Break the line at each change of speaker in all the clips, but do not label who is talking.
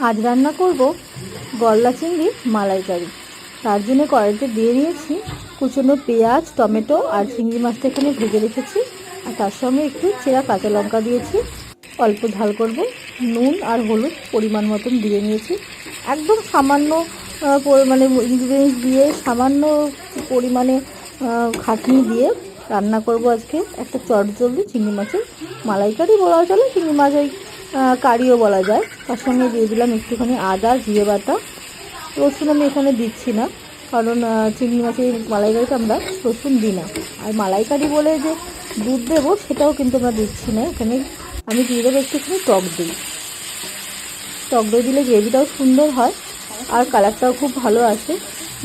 আজ রান্না করব গলদা চিংড়ি মালাইকারি। তার জন্য কড়াইতে দিয়ে নিয়েছি কুচনো পেঁয়াজ, টমেটো আর চিংড়ি মাছটা এখানে ভেজে রেখেছি। আর তার সঙ্গে একটু চেরা কাঁচা লঙ্কা দিয়েছি। অল্প ঝাল করব, নুন আর হলুদ পরিমাণ মতন দিয়ে নিয়েছি। একদম সামান্য মানে ইনগ্রিডিয়েন্টস দিয়ে সামান্য পরিমাণে খাটনি দিয়ে রান্না করব আজকে একটা চটজলদি চিংড়ি মাছের মালাইকারি বলা চলে, চিংড়ি মাছ ওই কারিও বলা যায়। তার সঙ্গে দিয়ে দিলাম একটুখানি আদা, জিরে বাটা। রসুন আমি এখানে দিচ্ছি না, কারণ চিংড়ি মাছের মালাইকারিতে আমরা রসুন দিই না। আর মালাইকারি বলে যে দুধ দেবো সেটাও কিন্তু আমরা দিচ্ছি না। এখানে আমি দিয়ে দেবো একটুখানি টক দই। টক দই দিলে গ্রেভিটাও সুন্দর হয় আর কালারটাও খুব ভালো আসে।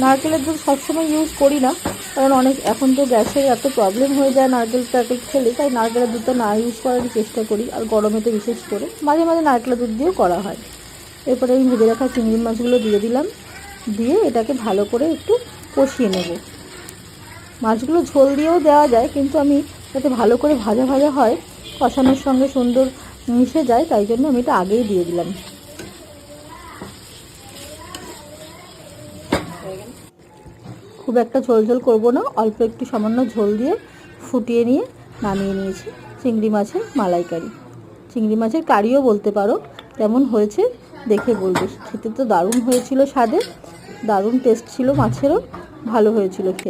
নারকেলের দুধ সবসময় ইউজ করি না, কারণ এখন তো গ্যাসের এত প্রবলেম হয়ে যায় নারকেল খেলে, তাই নারকেলের দুধটা না ইউজ করারই চেষ্টা করি। আর গরমেতে বিশেষ করে মাঝে মাঝে নারকেলের দুধ দিয়েও করা হয়। এরপরে আমি ভেজে রাখা চিংড়ি মাছগুলো দিয়ে দিলাম, দিয়ে এটাকে ভালো করে একটু কষিয়ে নেব। মাছগুলো ঝোল দিয়েও দেওয়া যায়, কিন্তু আমি যাতে ভালো করে ভাজা ভাজা হয়, কষানোর সঙ্গে সুন্দর মিশে যায়, তাই জন্য আমি এটা আগেই দিয়ে দিলাম। খুব একটা ঝোল ঝোল করবো না, অল্প একটু সামান্য ঝোল দিয়ে ফুটিয়ে নিয়ে নামিয়ে নিয়েছি চিংড়ি মাছের মালাইকারি। চিংড়ি মাছের কারিও বলতে পারো। কেমন হয়েছে দেখে বলবে। খেতে তো দারুণ হয়েছিল, স্বাদে দারুণ টেস্ট ছিল, মাছেরও ভালো হয়েছিল খেতে।